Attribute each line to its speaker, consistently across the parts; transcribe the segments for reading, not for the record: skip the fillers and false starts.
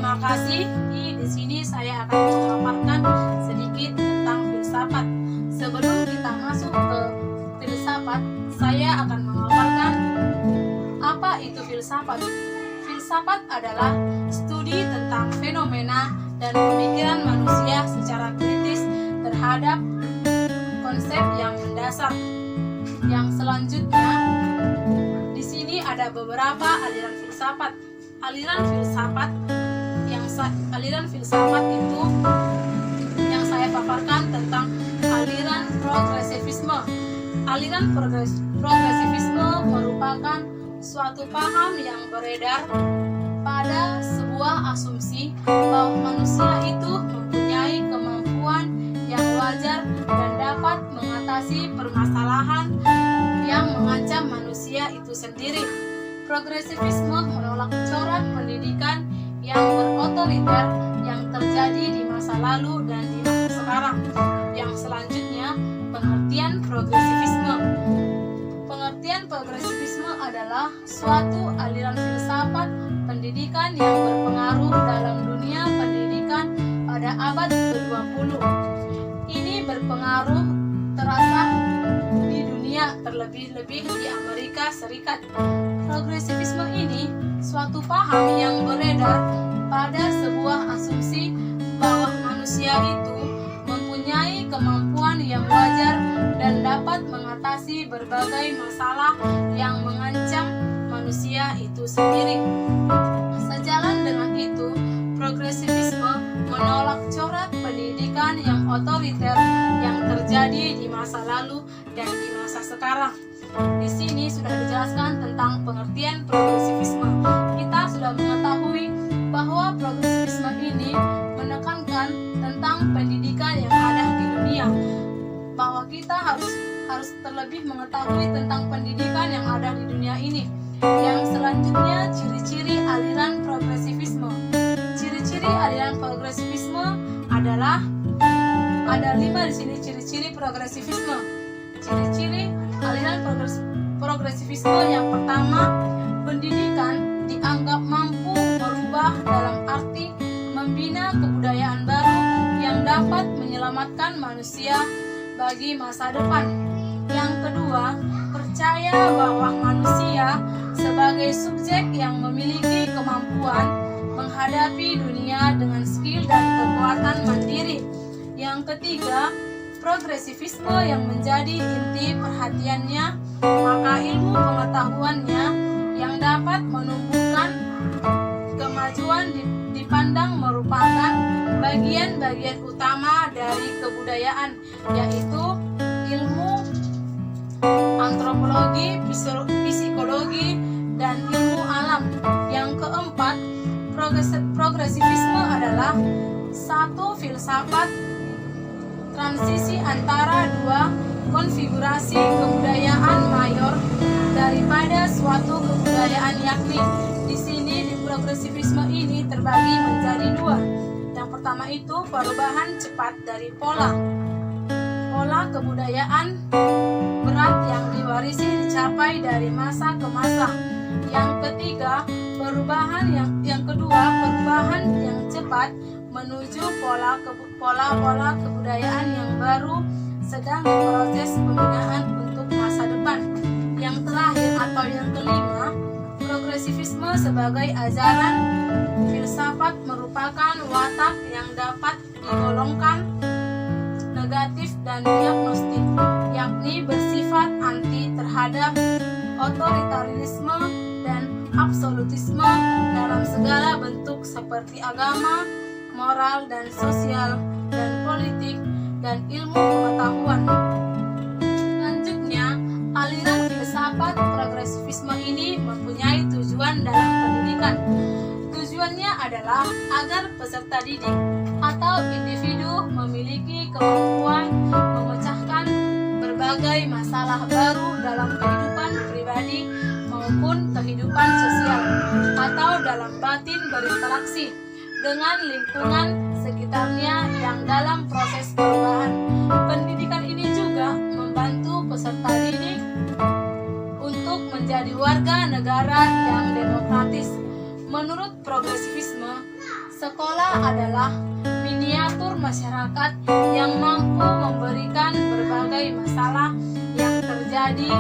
Speaker 1: Terima kasih. Di sini saya akan memaparkan sedikit tentang filsafat. Sebelum kita masuk ke filsafat, saya akan memaparkan apa itu filsafat. Filsafat adalah studi tentang fenomena dan pemikiran manusia secara kritis terhadap konsep yang mendasar. Yang selanjutnya, di sini ada beberapa aliran filsafat. Aliran filsafat itu yang saya paparkan tentang aliran progresivisme. Aliran progresivisme merupakan suatu paham yang beredar pada sebuah asumsi bahwa manusia itu mempunyai kemampuan yang wajar dan dapat mengatasi permasalahan yang mengancam manusia itu sendiri. Progresivisme menolak corak pendidikan yang berotoriter yang terjadi di masa lalu dan di masa sekarang. Yang selanjutnya, pengertian progresivisme. Pengertian progresivisme adalah suatu aliran filsafat pendidikan yang berpengaruh dalam dunia pendidikan pada abad ke-20. Ini berpengaruh terasa di dunia, terlebih-lebih di Amerika Serikat. Progresivisme ini suatu paham yang beredar pada sebuah asumsi bahwa manusia itu mempunyai kemampuan yang wajar dan dapat mengatasi berbagai masalah yang mengancam manusia itu sendiri. Sejalan dengan itu, progresivisme menolak corak pendidikan yang otoriter yang terjadi di masa lalu dan di masa sekarang. Di sini sudah dijelaskan tentang pengertian progresivisme. Kita sudah mengetahui bahwa progresivisme ini menekankan tentang pendidikan yang ada di dunia, bahwa kita harus terlebih mengetahui tentang pendidikan yang ada di dunia ini. Yang selanjutnya, ciri-ciri aliran progresivisme. Ciri-ciri aliran progresivisme adalah ada 5 di sini ciri-ciri progresivisme. Ciri-ciri aliran progresivisme yang pertama, pendidikan dianggap mampu merubah dalam arti membina kebudayaan baru yang dapat menyelamatkan manusia bagi masa depan. Yang kedua, percaya bahwa manusia sebagai subjek yang memiliki kemampuan menghadapi dunia dengan skill dan kekuatan mandiri. Yang ketiga, progresivisme yang menjadi inti perhatiannya, maka ilmu pengetahuannya yang dapat menumbuhkan kemajuan dipandang merupakan bagian-bagian utama dari kebudayaan, yaitu ilmu antropologi, psikologi, dan ilmu alam. Yang keempat, progresivisme adalah satu filsafat transisi antara dua konfigurasi kebudayaan mayor daripada suatu kebudayaan, yakni di sini di progresivisme ini terbagi menjadi 2. Yang pertama itu perubahan cepat dari pola kebudayaan berat yang diwarisi dicapai dari masa ke masa. Yang ketiga, perubahan yang yang cepat menuju pola kebudayaan yang baru sedang proses pembinaan untuk masa depan. Yang terakhir atau yang kelima, progresivisme sebagai ajaran filsafat merupakan watak yang dapat digolongkan negatif dan diagnostik, yakni bersifat anti terhadap otoritarisme dan absolutisme dalam segala bentuk seperti agama, moral dan sosial, dan politik, dan ilmu pengetahuan. Selanjutnya, aliran filsafat progresivisme ini mempunyai tujuan dalam pendidikan. Tujuannya adalah agar peserta didik atau individu memiliki kemampuan memecahkan berbagai masalah baru dalam kehidupan pribadi maupun kehidupan sosial, atau dalam batin berinteraksi dengan lingkungan sekitarnya yang dalam proses perubahan. Pendidikan ini juga membantu peserta didik untuk menjadi warga negara yang demokratis. Menurut progresivisme, Sekolah adalah miniatur masyarakat yang mampu memberikan berbagai masalah yang terjadi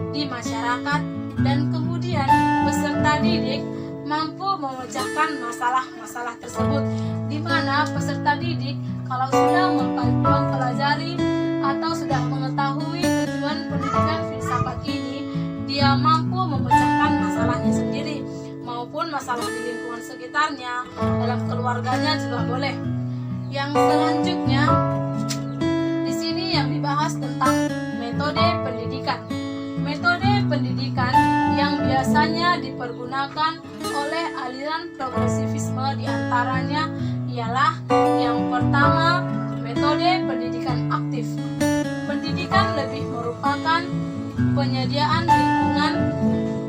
Speaker 1: di masyarakat, dan kemudian peserta didik mampu memecahkan masalah-masalah tersebut, di mana peserta didik kalau sudah mempelajari atau sudah mengetahui tujuan pendidikan filsafat ini, dia mampu memecahkan masalahnya sendiri maupun masalah di lingkungan sekitarnya, dalam keluarganya juga boleh. Yang selanjutnya di sini yang dibahas tentang metode pendidikan. Metode pendidikan yang biasanya dipergunakan oleh aliran progresivisme diantaranya ialah yang pertama, metode pendidikan aktif. Pendidikan lebih merupakan penyediaan lingkungan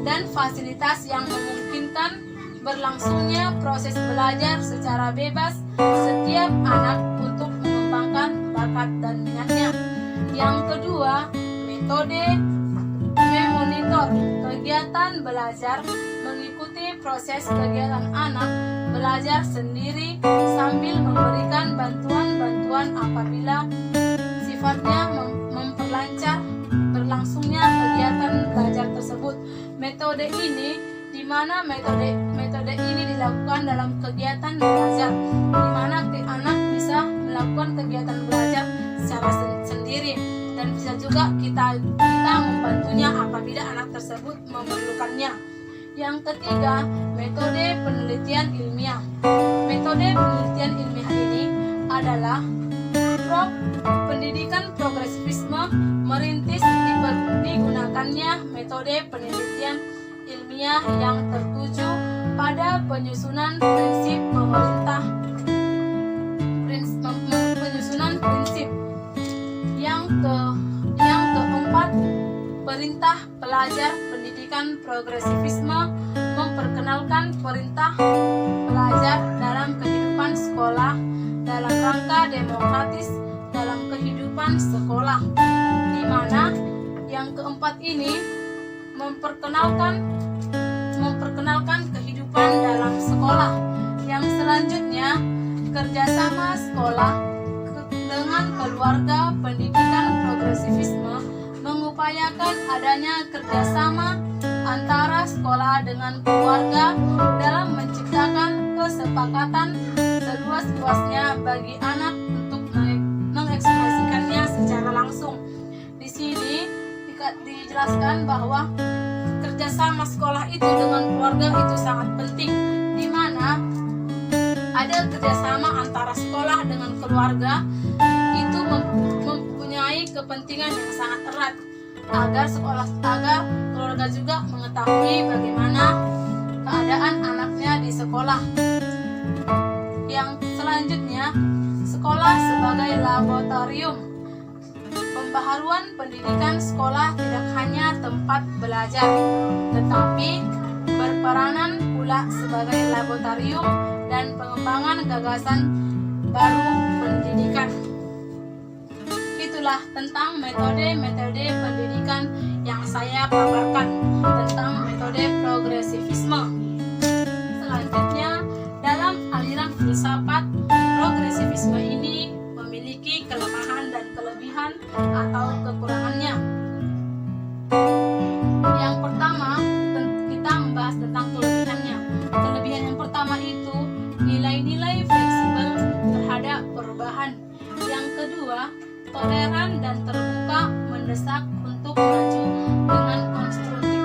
Speaker 1: dan fasilitas yang memungkinkan berlangsungnya proses belajar secara bebas setiap anak untuk mengembangkan bakat dan minatnya. Yang kedua, metode memonitor kegiatan belajar, mengikuti proses kegiatan anak belajar sendiri sambil memberikan bantuan-bantuan apabila sifatnya memperlancar berlangsungnya kegiatan belajar tersebut. Metode ini di mana metode ini dilakukan dalam kegiatan belajar, di mana anak bisa melakukan kegiatan belajar secara sendiri, dan bisa juga kita membantunya apabila anak tersebut memerlukannya. Yang ketiga, metode penelitian ilmiah. Metode penelitian ilmiah ini adalah pendidikan progresivisme merintis digunakannya metode penelitian ilmiah yang tertuju pada penyusunan prinsip Yang keempat, perintah pelajar pendidikan progresivisme memperkenalkan perintah pelajar dalam kehidupan sekolah dalam rangka demokratis dalam kehidupan sekolah, di mana yang keempat ini memperkenalkan kehidupan dalam sekolah. Yang selanjutnya, kerjasama sekolah dengan keluarga pendidikan progresivisme mengupayakan adanya kerjasama antara sekolah dengan keluarga dalam menciptakan kesepakatan seluas-luasnya bagi anak untuk mengekspresikannya secara langsung. Di sini dijelaskan bahwa kerjasama sekolah itu dengan keluarga itu sangat penting, di mana ada kerjasama antara sekolah dengan keluarga itu mempunyai kepentingan yang sangat erat agar keluarga juga mengetahui bagaimana keadaan anaknya di sekolah. Yang selanjutnya, sekolah sebagai laboratorium. Pembaharuan pendidikan sekolah tidak hanya tempat belajar, tetapi berperanan pula sebagai laboratorium dan pengembangan gagasan baru pendidikan. Itulah tentang metode-metode pendidikan yang saya paparkan tentang metode progresivisme. Selanjutnya, dalam aliran filsafat, progresivisme ini memiliki kelemahan dan kelebihan atau kekurangannya. Yang pertama, kita membahas tentang kelebihannya. Kelebihan yang pertama itu nilai-nilai fleksibel terhadap perubahan. Yang kedua, toleran dan terbuka mendesak untuk maju dengan konstruktif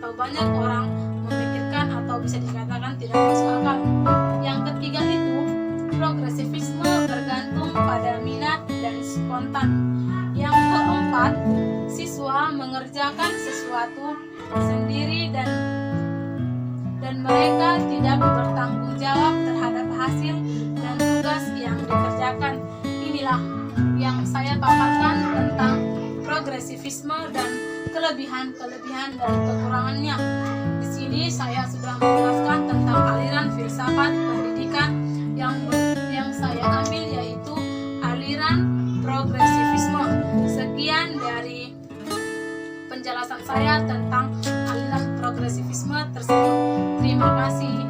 Speaker 1: terlalu banyak orang memikirkan atau bisa dikatakan tidak masuk akal. Yang ketiga itu progresivisme bergantung pada minat dan spontan. Yang keempat, siswa mengerjakan sesuatu sendiri dan mereka tidak bertanggung jawab terhadap hasil dan tugas yang dikerjakan. Inilah yang saya paparkan tentang progresivisme dan kelebihan-kelebihan dan kekurangannya. Di sini saya sudah menjelaskan tentang aliran filsafat pendidikan yang saya ambil, yaitu aliran progresivisme. Sekian dari penjelasan saya tentang aliran progresivisme tersebut. Terima kasih.